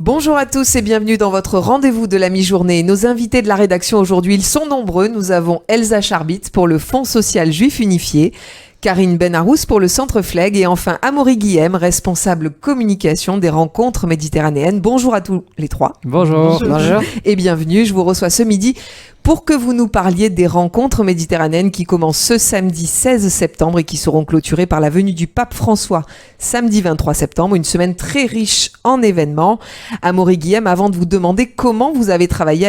Bonjour à tous et bienvenue dans votre rendez-vous de la mi-journée. Nos invités de la rédaction aujourd'hui, ils sont nombreux. Nous avons Elsa Charbit pour le Fonds social juif unifié, Karine Benarous pour le Centre Fleg et enfin Amaury Guilhem, responsable communication des rencontres méditerranéennes. Bonjour à tous les trois. Bonjour. Bonjour. Et bienvenue, je vous reçois ce midi pour que vous nous parliez des rencontres méditerranéennes qui commencent ce samedi 16 septembre et qui seront clôturées par la venue du pape François samedi 23 septembre. Une semaine très riche en événements. Amaury Guilhem, avant de vous demander comment vous avez travaillé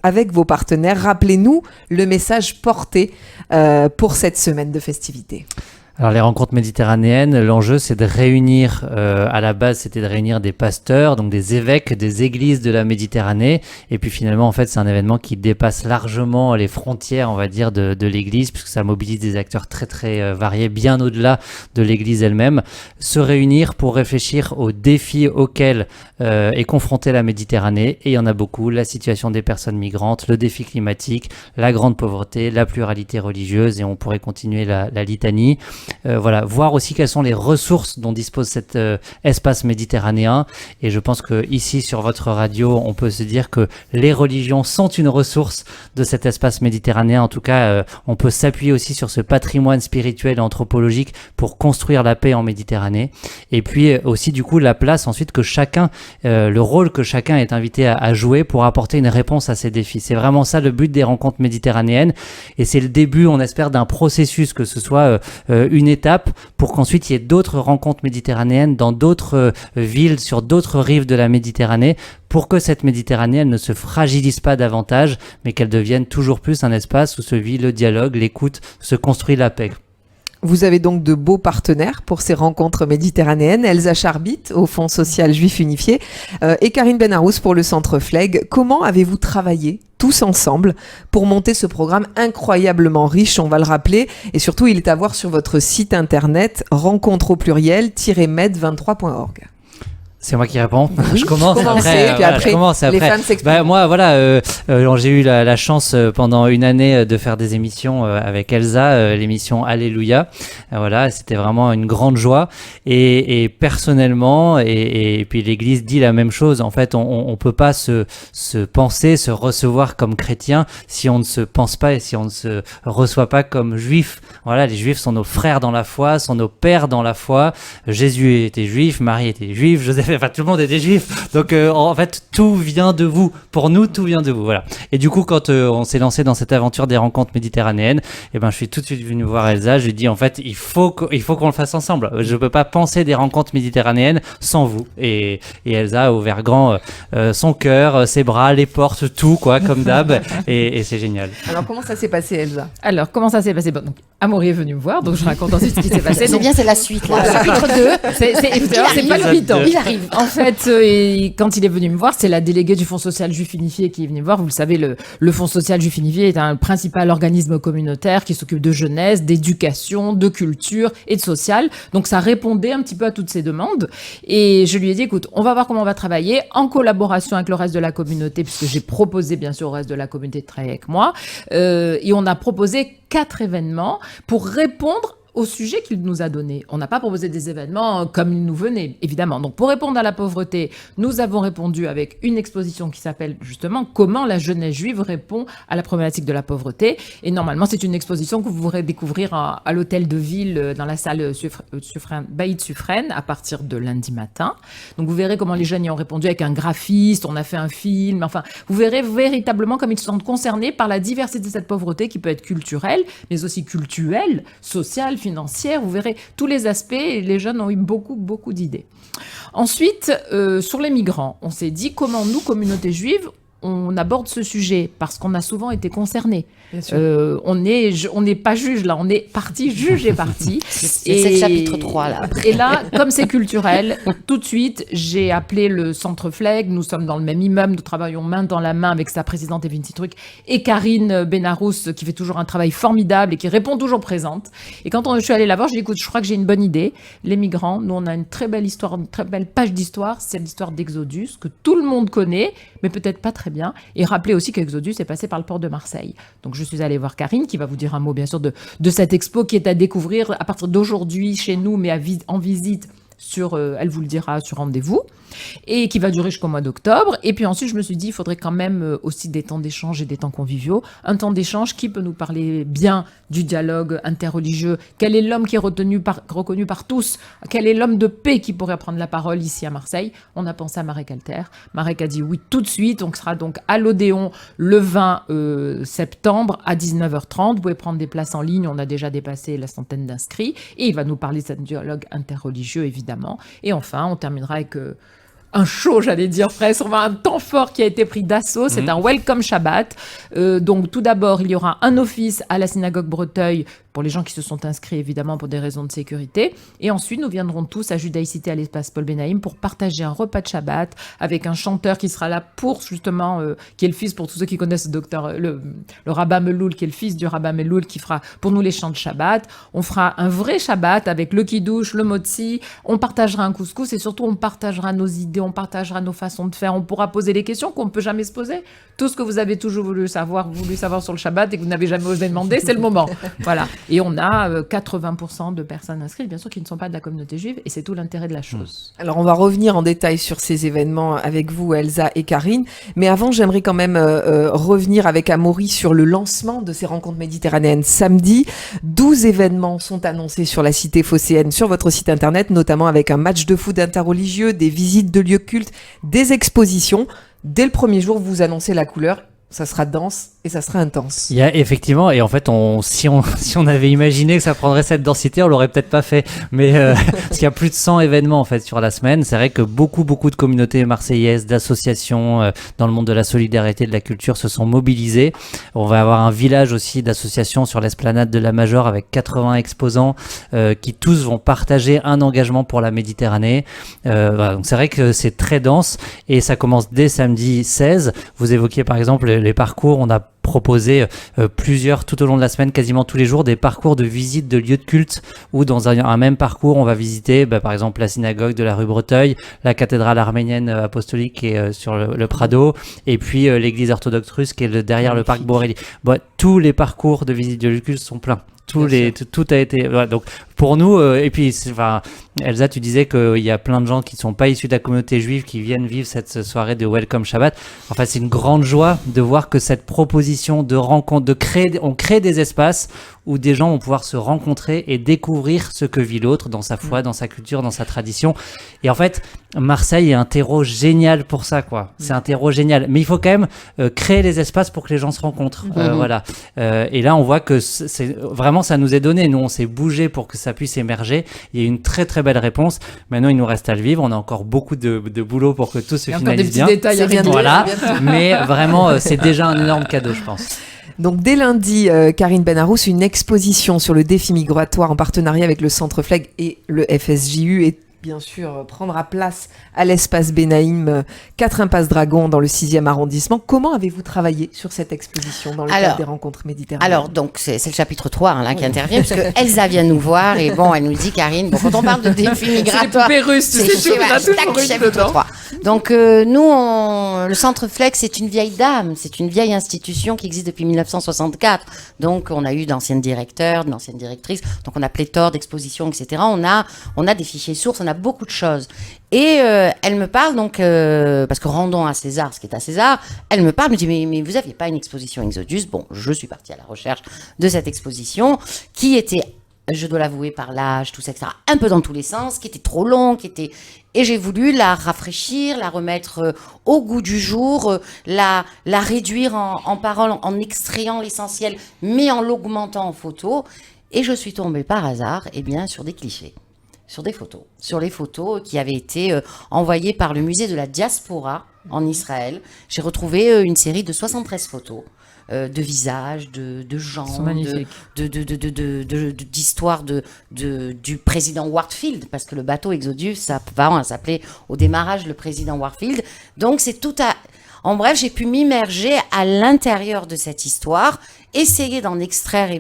avec vos partenaires, rappelez-nous le message porté pour cette semaine de festivités. Alors les rencontres méditerranéennes, l'enjeu c'est de réunir, à la base c'était de réunir des pasteurs, donc des évêques, des églises de la Méditerranée, et puis finalement en fait c'est un événement qui dépasse largement les frontières on va dire de l'église, puisque ça mobilise des acteurs très très variés, bien au-delà de l'église elle-même, se réunir pour réfléchir aux défis auxquels est confrontée la Méditerranée, et il y en a beaucoup, la situation des personnes migrantes, le défi climatique, la grande pauvreté, la pluralité religieuse, et on pourrait continuer la litanie. Voilà, voir aussi quelles sont les ressources dont dispose cet espace méditerranéen, et je pense que ici sur votre radio on peut se dire que les religions sont une ressource de cet espace méditerranéen. En tout cas on peut s'appuyer aussi sur ce patrimoine spirituel et anthropologique pour construire la paix en Méditerranée, et puis aussi du coup la place ensuite que chacun, le rôle que chacun est invité à jouer pour apporter une réponse à ces défis. C'est vraiment ça le but des rencontres méditerranéennes, et c'est le début on espère d'un processus, que ce soit une étape pour qu'ensuite il y ait d'autres rencontres méditerranéennes dans d'autres villes, sur d'autres rives de la Méditerranée, pour que cette Méditerranée elle ne se fragilise pas davantage, mais qu'elle devienne toujours plus un espace où se vit le dialogue, l'écoute, se construit la paix. Vous avez donc de beaux partenaires pour ces rencontres méditerranéennes. Elsa Charbit au Fonds social juif unifié et Karine Benarous pour le Centre Fleg. Comment avez-vous travaillé tous ensemble pour monter ce programme incroyablement riche, on va le rappeler, et surtout il est à voir sur votre site internet rencontre au pluriel-med23.org. C'est moi qui réponds. Oui, je commence après. Je commence après. Les femmes s'expriment. Moi, j'ai eu la chance pendant une année de faire des émissions avec Elsa, l'émission Alléluia. Voilà, c'était vraiment une grande joie. Et personnellement, et puis l'Église dit la même chose. En fait, on peut pas se penser, se recevoir comme chrétien si on ne se pense pas et si on ne se reçoit pas comme juif. Voilà, les Juifs sont nos frères dans la foi, sont nos pères dans la foi. Jésus était juif, Marie était juive, Joseph. Enfin, tout le monde est des juifs, donc en fait tout vient de vous. Pour nous, tout vient de vous. Voilà. Et du coup, quand on s'est lancé dans cette aventure des rencontres méditerranéennes, je suis tout de suite venu voir Elsa. Je lui ai dit en fait, il faut qu'on le fasse ensemble. Je peux pas penser des rencontres méditerranéennes sans vous. Et Elsa a ouvert grand son cœur, ses bras, les portes, tout quoi, comme d'hab. et c'est génial. Alors comment ça s'est passé, Elsa ? Donc, Amaury est venu me voir, donc je raconte ensuite ce qui s'est passé. C'est bien, c'est la suite. Là. Chapitre 2. C'est pas le mi-temps. Il arrive. En fait, quand il est venu me voir, c'est la déléguée du Fonds social juif unifié qui est venue me voir. Vous le savez, le Fonds social juif unifié est un principal organisme communautaire qui s'occupe de jeunesse, d'éducation, de culture et de social. Donc ça répondait un petit peu à toutes ces demandes. Et je lui ai dit, écoute, on va voir comment on va travailler en collaboration avec le reste de la communauté, puisque j'ai proposé bien sûr au reste de la communauté de travailler avec moi. Et on a proposé 4 événements pour répondre au sujet qu'il nous a donné. On n'a pas proposé des événements comme il nous venait, évidemment. Donc, pour répondre à la pauvreté, nous avons répondu avec une exposition qui s'appelle justement « Comment la jeunesse juive répond à la problématique de la pauvreté ». Et normalement, c'est une exposition que vous pourrez découvrir à l'hôtel de ville, dans la salle Baït Suffren, à partir de lundi matin. Donc, vous verrez comment les jeunes y ont répondu avec un graphiste, on a fait un film. Enfin, vous verrez véritablement comme ils se sentent concernés par la diversité de cette pauvreté qui peut être culturelle, mais aussi cultuelle, sociale, financière, vous verrez tous les aspects, et les jeunes ont eu beaucoup d'idées. Ensuite, sur les migrants, on s'est dit comment nous, communauté juive, on aborde ce sujet parce qu'on a souvent été concernés. On n'est pas juge là, on est partie, juge et partie. C'est le chapitre 3 là. Et là, comme c'est culturel, tout de suite, j'ai appelé le Centre Fleg. Nous sommes dans le même immeuble, nous travaillons main dans la main avec sa présidente Evelyne Citruc et Karine Benarous qui fait toujours un travail formidable et qui répond toujours présente. Et quand je suis allée la voir, je lui ai dit, écoute, je crois que j'ai une bonne idée. Les migrants, nous on a une très belle histoire, une très belle page d'histoire, c'est l'histoire d'Exodus que tout le monde connaît, mais peut-être pas très bien. Et rappelez aussi qu'Exodus est passé par le port de Marseille. Donc je suis allée voir Karine qui va vous dire un mot bien sûr de cette expo qui est à découvrir à partir d'aujourd'hui chez nous, mais en visite elle vous le dira sur rendez-vous, et qui va durer jusqu'au mois d'octobre. Et puis ensuite, je me suis dit, il faudrait quand même aussi des temps d'échange et des temps conviviaux. Un temps d'échange qui peut nous parler bien du dialogue interreligieux. Quel est l'homme qui est reconnu par tous? Quel est l'homme de paix qui pourrait prendre la parole ici à Marseille? On a pensé à Marek Alter. Marek a dit oui tout de suite. On sera donc à l'Odéon le 20 septembre à 19h30. Vous pouvez prendre des places en ligne. On a déjà dépassé la centaine d'inscrits. Et il va nous parler de ce dialogue interreligieux, évidemment. Et enfin, on terminera avec un show, j'allais dire presque. On va un temps fort qui a été pris d'assaut. C'est un Welcome Shabbat. Donc, tout d'abord, il y aura un office à la synagogue Breteuil pour les gens qui se sont inscrits, évidemment, pour des raisons de sécurité. Et ensuite, nous viendrons tous à Judaïcité à l'espace Paul Benaïm pour partager un repas de Shabbat avec un chanteur qui sera là pour, justement, qui est le fils, pour tous ceux qui connaissent le rabbin Meloul, qui est le fils du rabbin Meloul, qui fera pour nous les chants de Shabbat. On fera un vrai Shabbat avec le kiddush, le motzi. On partagera un couscous et surtout, on partagera nos idées, on partagera nos façons de faire. On pourra poser les questions qu'on ne peut jamais se poser. Tout ce que vous avez toujours voulu savoir sur le Shabbat et que vous n'avez jamais osé demander, c'est le moment. Voilà. Et on a 80% de personnes inscrites, bien sûr, qui ne sont pas de la communauté juive, et c'est tout l'intérêt de la chose. Alors, on va revenir en détail sur ces événements avec vous, Elsa et Karine. Mais avant, j'aimerais quand même revenir avec Amaury sur le lancement de ces rencontres méditerranéennes. Samedi, 12 événements sont annoncés sur la cité phocéenne, sur votre site internet, notamment avec un match de foot interreligieux, des visites de lieux cultes, des expositions. Dès le premier jour, vous annoncez la couleur. Ça sera dense et ça sera intense. Il y a effectivement, et en fait, si on avait imaginé que ça prendrait cette densité, on l'aurait peut-être pas fait. Mais parce qu'il y a plus de 100 événements en fait sur la semaine, c'est vrai que beaucoup de communautés marseillaises, d'associations dans le monde de la solidarité, de la culture se sont mobilisées. On va avoir un village aussi d'associations sur l'esplanade de la Major avec 80 exposants qui tous vont partager un engagement pour la Méditerranée. Voilà, donc c'est vrai que c'est très dense et ça commence dès samedi 16. Vous évoquiez par exemple les parcours, on a proposé plusieurs tout au long de la semaine, quasiment tous les jours, des parcours de visite de lieux de culte où dans un même parcours on va visiter par exemple la synagogue de la rue Breteuil, la cathédrale arménienne apostolique qui est sur le Prado, et puis l'église orthodoxe russe qui est derrière le parc Borelli. Tous les parcours de visite de lieux de culte sont pleins. Tout a été... Voilà, donc pour nous, et puis Elsa, tu disais qu'il y a plein de gens qui ne sont pas issus de la communauté juive qui viennent vivre cette soirée de Welcome Shabbat. Enfin, c'est une grande joie de voir que cette proposition de rencontre, on crée des espaces où des gens vont pouvoir se rencontrer et découvrir ce que vit l'autre dans sa foi, dans sa culture, dans sa tradition. Et en fait, Marseille est un terreau génial pour ça, quoi. C'est un terreau génial. Mais il faut quand même créer les espaces pour que les gens se rencontrent. Voilà. Et là, on voit que vraiment, ça nous est donné. Nous, on s'est bougé pour que ça puisse émerger. Il y a une très, très belle réponse. Maintenant, il nous reste à le vivre. On a encore beaucoup de boulot pour que tout se finalise bien. Détails à régler. Voilà. Mais vraiment, c'est déjà un énorme cadeau, je pense. Donc dès lundi, Karine Benarous, une exposition sur le défi migratoire en partenariat avec le Centre Flegg et le FSJU et bien sûr prendra place à l'espace Benaïm, 4 impasse Dragon dans le 6e arrondissement. Comment avez-vous travaillé sur cette exposition dans le cadre des rencontres méditerranéennes? Alors, donc, c'est le chapitre 3 qui intervient, parce que Elsa vient nous voir et elle nous dit, Karine, quand on parle de défi migratoire... C'est les poupées russes, tu sais, chapitre 3. Donc, nous, le Centre Flegg, c'est une vieille dame, c'est une vieille institution qui existe depuis 1964. Donc, on a eu d'anciennes directeurs, d'anciennes directrices, donc on a pléthore d'expositions, etc. On a des fichiers sources, on a beaucoup de choses. Et elle me parle donc, parce que rendons à César ce qui est à César, elle me parle, me dit mais vous n'aviez pas une exposition Exodus? Bon, je suis partie à la recherche de cette exposition qui était, je dois l'avouer par l'âge, tout ça, etc., un peu dans tous les sens, qui était trop long, et j'ai voulu la rafraîchir, la remettre au goût du jour, la réduire en paroles, en extrayant l'essentiel, mais en l'augmentant en photos. Et je suis tombée par hasard, sur des clichés. Sur les photos qui avaient été envoyées par le musée de la diaspora en Israël. J'ai retrouvé une série de 73 photos de visages, de gens, d'histoires du président Warfield, parce que le bateau Exodus, ça s'appelait au démarrage le président Warfield. Donc c'est en bref, j'ai pu m'immerger à l'intérieur de cette histoire, essayer d'en extraire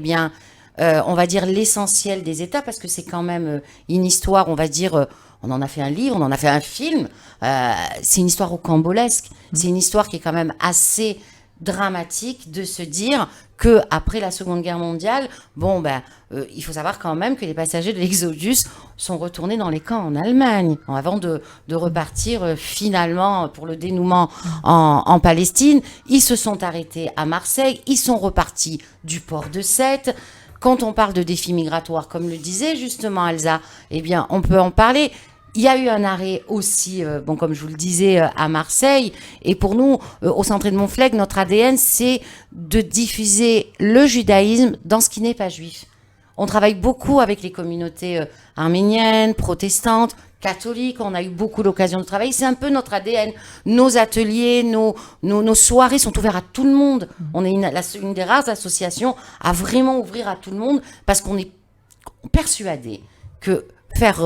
on va dire l'essentiel des états, parce que c'est quand même une histoire, on va dire, on en a fait un livre, on en a fait un film, c'est une histoire rocambolesque, c'est une histoire qui est quand même assez dramatique de se dire que après la Seconde Guerre mondiale, il faut savoir quand même que les passagers de l'Exodus sont retournés dans les camps en Allemagne avant de repartir finalement pour le dénouement en Palestine. Ils se sont arrêtés à Marseille, ils sont repartis du port de Sète. Quand on parle de défis migratoires, comme le disait justement Elsa, eh bien, on peut en parler. Il y a eu un arrêt aussi, comme je vous le disais, à Marseille. Et pour nous, au Centre Edmond Flegg, notre ADN, c'est de diffuser le judaïsme dans ce qui n'est pas juif. On travaille beaucoup avec les communautés arméniennes, protestantes, catholiques. On a eu beaucoup l'occasion de travailler. C'est un peu notre ADN. Nos ateliers, nos soirées sont ouverts à tout le monde. On est une des rares associations à vraiment ouvrir à tout le monde parce qu'on est persuadé que faire...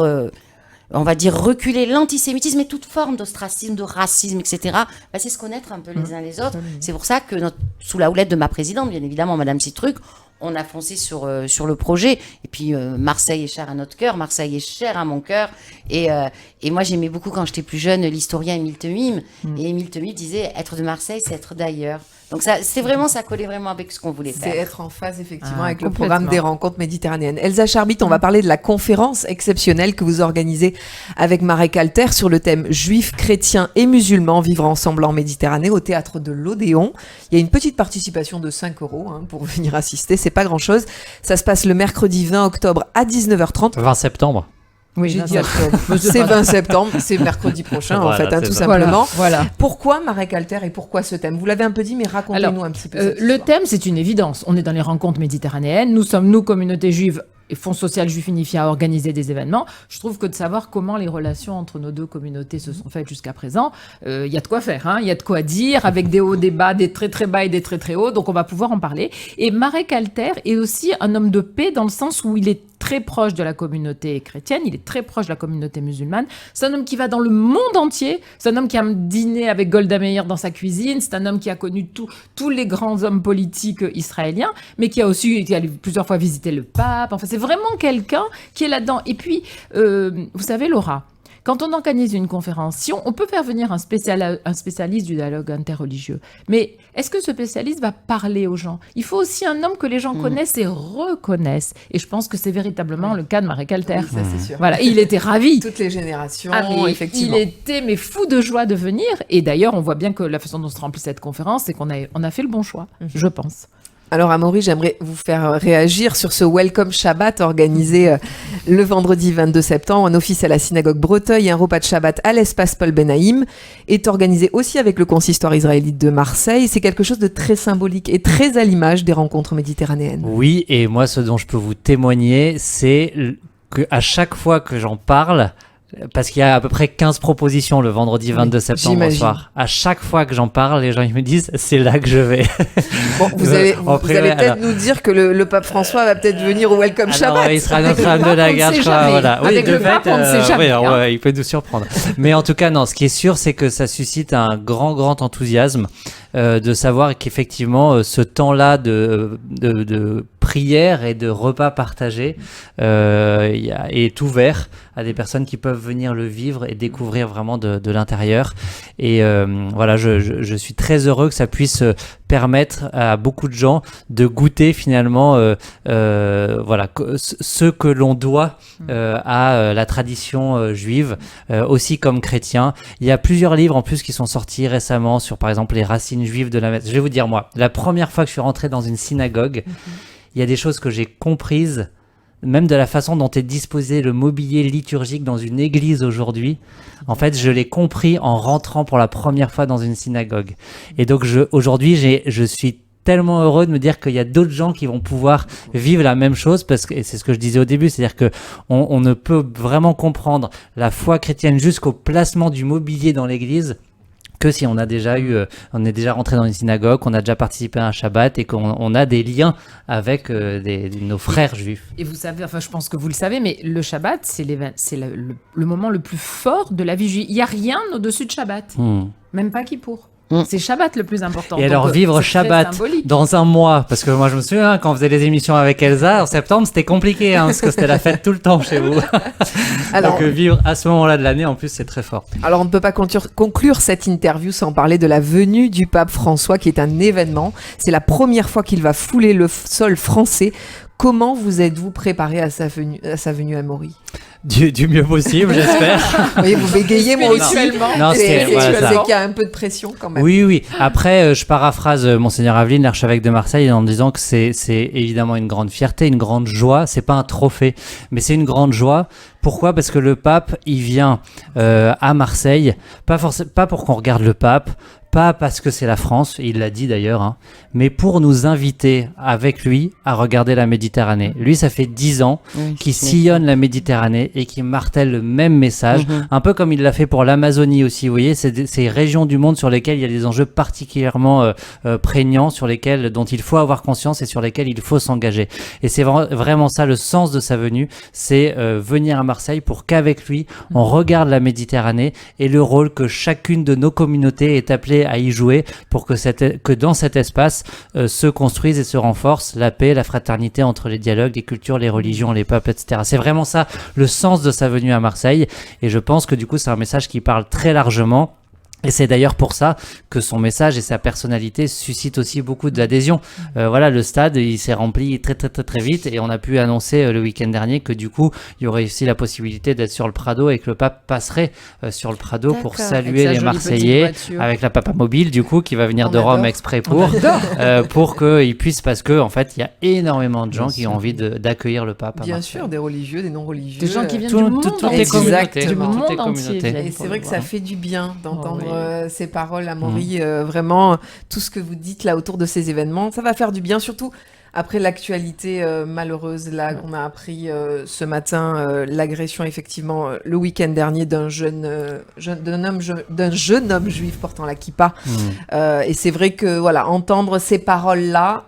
on va dire reculer l'antisémitisme et toute forme d'ostracisme, de racisme, etc. C'est se connaître un peu les uns les autres. C'est pour ça que sous la houlette de ma présidente, bien évidemment, Madame Citruc, on a foncé sur le projet. Et puis Marseille est cher à notre cœur, Marseille est cher à mon cœur. Et moi, j'aimais beaucoup quand j'étais plus jeune l'historien Émile Temim. Et Émile Temim disait être de Marseille, c'est être d'ailleurs. Donc ça collait vraiment avec ce qu'on voulait faire. C'est être en phase effectivement avec le programme des rencontres méditerranéennes. Elsa Charbit, on va parler de la conférence exceptionnelle que vous organisez avec Marek Alter sur le thème juifs, chrétiens et musulmans vivre ensemble en Méditerranée au théâtre de l'Odéon. Il y a une petite participation de 5 € pour venir assister, c'est pas grand chose. Ça se passe le mercredi 20 octobre à 19h30. 20 septembre. Oui, j'ai dit octobre. C'est 20 septembre, c'est mercredi prochain voilà, tout ça. simplement. Voilà. Pourquoi Marek Alter et pourquoi ce thème? Vous l'avez un peu dit, mais racontez-nous un petit peu cette le histoire. thème, c'est une évidence. On est dans les rencontres méditerranéennes. Nous sommes, communauté juive et Fonds social juif unifié, à organiser des événements. Je trouve que de savoir comment les relations entre nos deux communautés se sont faites jusqu'à présent, il y a de quoi faire, il y a de quoi dire, avec des hauts, des bas, des très très bas et des très très hauts, donc on va pouvoir en parler. Et Marek Alter est aussi un homme de paix dans le sens où il est très proche de la communauté chrétienne, il est très proche de la communauté musulmane. C'est un homme qui va dans le monde entier, c'est un homme qui a dîné avec Golda Meir dans sa cuisine, c'est un homme qui a connu tous les grands hommes politiques israéliens, mais qui a plusieurs fois visité le pape. Enfin, c'est vraiment quelqu'un qui est là-dedans. Et puis, vous savez, Laura, quand on organise une conférence, si on peut faire venir un spécialiste du dialogue interreligieux, mais est-ce que ce spécialiste va parler aux gens? Il faut aussi un homme que les gens connaissent et reconnaissent. Et je pense que c'est véritablement le cas de Marek Alter. Oui, ça c'est sûr. Voilà, il était ravi. Toutes les générations, Il effectivement. était fou de joie de venir. Et d'ailleurs, on voit bien que la façon dont se remplit cette conférence, c'est qu'on a fait le bon choix, je pense. Alors Amaury, j'aimerais vous faire réagir sur ce Welcome Shabbat organisé le vendredi 22 septembre. Un office à la synagogue Breteuil et un repas de Shabbat à l'espace Paul Benaïm est organisé aussi avec le consistoire israélite de Marseille. C'est quelque chose de très symbolique et très à l'image des rencontres méditerranéennes. Oui, et moi ce dont je peux vous témoigner, c'est qu'à chaque fois que j'en parle, parce qu'il y a à peu près 15 propositions le vendredi 22 septembre au soir. À chaque fois que j'en parle, les gens ils me disent c'est là que je vais. Bon, vous allez peut-être nous dire que le pape François va peut-être venir au Welcome Shabbat. Il sera Notre-Dame de la Garde, voilà. Oui, avec le pape, on ne sait jamais. Il peut nous surprendre. Mais en tout cas, non, ce qui est sûr, c'est que ça suscite un grand enthousiasme de savoir qu'effectivement, ce temps-là de prière et de repas partagés est ouvert à des personnes qui peuvent venir le vivre et découvrir vraiment de l'intérieur. Et voilà, je suis très heureux que ça puisse permettre à beaucoup de gens de goûter finalement voilà, ce que l'on doit à la tradition juive, aussi comme chrétien. Il y a plusieurs livres en plus qui sont sortis récemment sur par exemple les racines juives de la messe. Je vais vous dire, moi, la première fois que je suis rentré dans une synagogue, il y a des choses que j'ai comprises, même de la façon dont est disposé le mobilier liturgique dans une église aujourd'hui. En fait, je l'ai compris en rentrant pour la première fois dans une synagogue. Et donc, aujourd'hui, je suis tellement heureux de me dire qu'il y a d'autres gens qui vont pouvoir vivre la même chose, parce que, et c'est ce que je disais au début, c'est-à-dire que on ne peut vraiment comprendre la foi chrétienne jusqu'au placement du mobilier dans l'église que si on est déjà rentré dans une synagogue, qu'on a déjà participé à un Shabbat et qu'on a des liens avec nos frères juifs. Et vous savez, enfin je pense que vous le savez, mais le Shabbat, c'est le moment le plus fort de la vie juive. Il n'y a rien au-dessus de Shabbat, même pas Kippour. C'est Shabbat le plus important. Et alors vivre c'est très Shabbat symbolique. dans un mois, parce que moi je me souviens quand on faisait les émissions avec Elsa en septembre, c'était compliqué parce que c'était la fête tout le temps chez vous. Alors, Donc vivre à ce moment-là de l'année en plus c'est très fort. Alors, on ne peut pas conclure cette interview sans parler de la venue du pape François, qui est un événement. C'est la première fois qu'il va fouler le sol français. Comment vous êtes-vous préparé à sa venue à Maury? Du mieux possible, j'espère. Vous voyez, vous bégayez, moi aussi. Non, C'est voilà, ça. qu'il y a un peu de pression quand même. Oui. Après, je paraphrase Monseigneur Aveline, l'archevêque de Marseille, en disant que c'est évidemment une grande fierté, une grande joie. C'est pas un trophée, mais c'est une grande joie. Pourquoi ? Parce que le pape, il vient à Marseille, pas pour qu'on regarde le pape, pas parce que c'est la France, il l'a dit d'ailleurs, mais pour nous inviter avec lui à regarder la Méditerranée. Lui, ça fait 10 ans qu'il sillonne la Méditerranée et qu'il martèle le même message, un peu comme il l'a fait pour l'Amazonie aussi. Vous voyez, c'est ces régions du monde sur lesquelles il y a des enjeux particulièrement prégnants, dont il faut avoir conscience et sur lesquels il faut s'engager. Et c'est vraiment ça le sens de sa venue, c'est venir à Marseille pour qu'avec lui, on regarde la Méditerranée et le rôle que chacune de nos communautés est appelée à y jouer pour que dans cet espace se construise et se renforce la paix, la fraternité entre les dialogues, les cultures, les religions, les peuples, etc. C'est vraiment ça le sens de sa venue à Marseille et je pense que du coup c'est un message qui parle très largement. Et c'est d'ailleurs pour ça que son message et sa personnalité suscitent aussi beaucoup d'adhésion. Voilà, le stade, il s'est rempli très vite et on a pu annoncer le week-end dernier que du coup, il y aurait aussi la possibilité d'être sur le Prado et que le pape passerait sur le Prado pour saluer les Marseillais avec la Papa Mobile, du coup, qui va venir de Rome exprès pour qu'ils puissent, parce que en fait, il y a énormément de gens qui ont envie d'accueillir le pape. Bien sûr, des religieux, des non-religieux. Des gens qui viennent du monde entier. Et c'est vrai que ça fait du bien d'entendre ces paroles à Maury, vraiment tout ce que vous dites là autour de ces événements, ça va faire du bien, surtout après l'actualité malheureuse là qu'on a appris ce matin, l'agression effectivement le week-end dernier d'un jeune homme juif portant la kippa. Et c'est vrai que voilà, entendre ces paroles là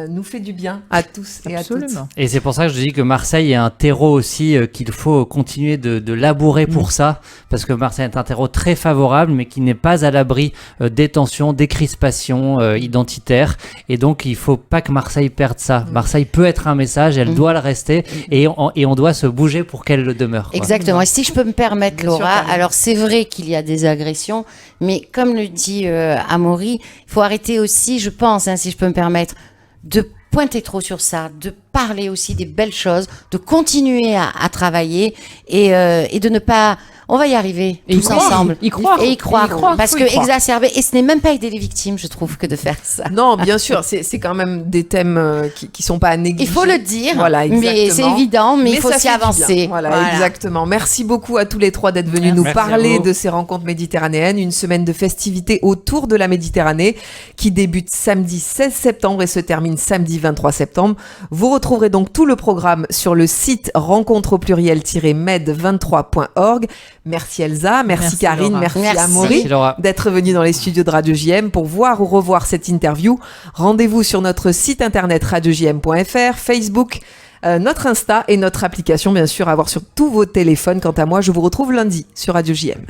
nous fait du bien à tous et Absolument. à toutes. Et c'est pour ça que je dis que Marseille est un terreau aussi qu'il faut continuer de labourer pour ça, parce que Marseille est un terreau très favorable mais qui n'est pas à l'abri des tensions, des crispations identitaires, et donc il faut pas que Marseille perde ça. Marseille peut être un message, elle doit le rester, et on doit se bouger pour qu'elle le demeure. Quoi. Exactement. Et si je peux me permettre, Bien sûr, Laura, Karine. alors c'est vrai qu'il y a des agressions, mais comme le dit Amaury, il faut arrêter aussi, je pense, si je peux me permettre, de pointer trop sur ça, de parler aussi des belles choses, de continuer à travailler et de ne pas... On va y arriver Et tous ensemble. y croire. Et y croire. Parce faut que y croire. exacerber, et ce n'est même pas aider les victimes, je trouve, que de faire ça. Non, bien sûr, c'est quand même des thèmes qui sont pas à négliger. Il faut le dire, Voilà, mais c'est exactement. évident, mais il faut ça s'y fait du bien. avancer. Voilà, exactement. Merci beaucoup à tous les trois d'être venus nous Merci à parler vous. de ces rencontres méditerranéennes. Une semaine de festivités autour de la Méditerranée qui débute samedi 16 septembre et se termine samedi 23 septembre. Vous retrouverez donc tout le programme sur le site rencontre-med23.org. Merci Elsa, merci Karine, Laura. merci Merci. Amaury Merci Laura. d'être venus dans les studios de Radio JM pour voir ou revoir cette interview. Rendez-vous sur notre site internet radiojm.fr, Facebook, notre Insta et notre application bien sûr à voir sur tous vos téléphones. Quant à moi, je vous retrouve lundi sur Radio JM.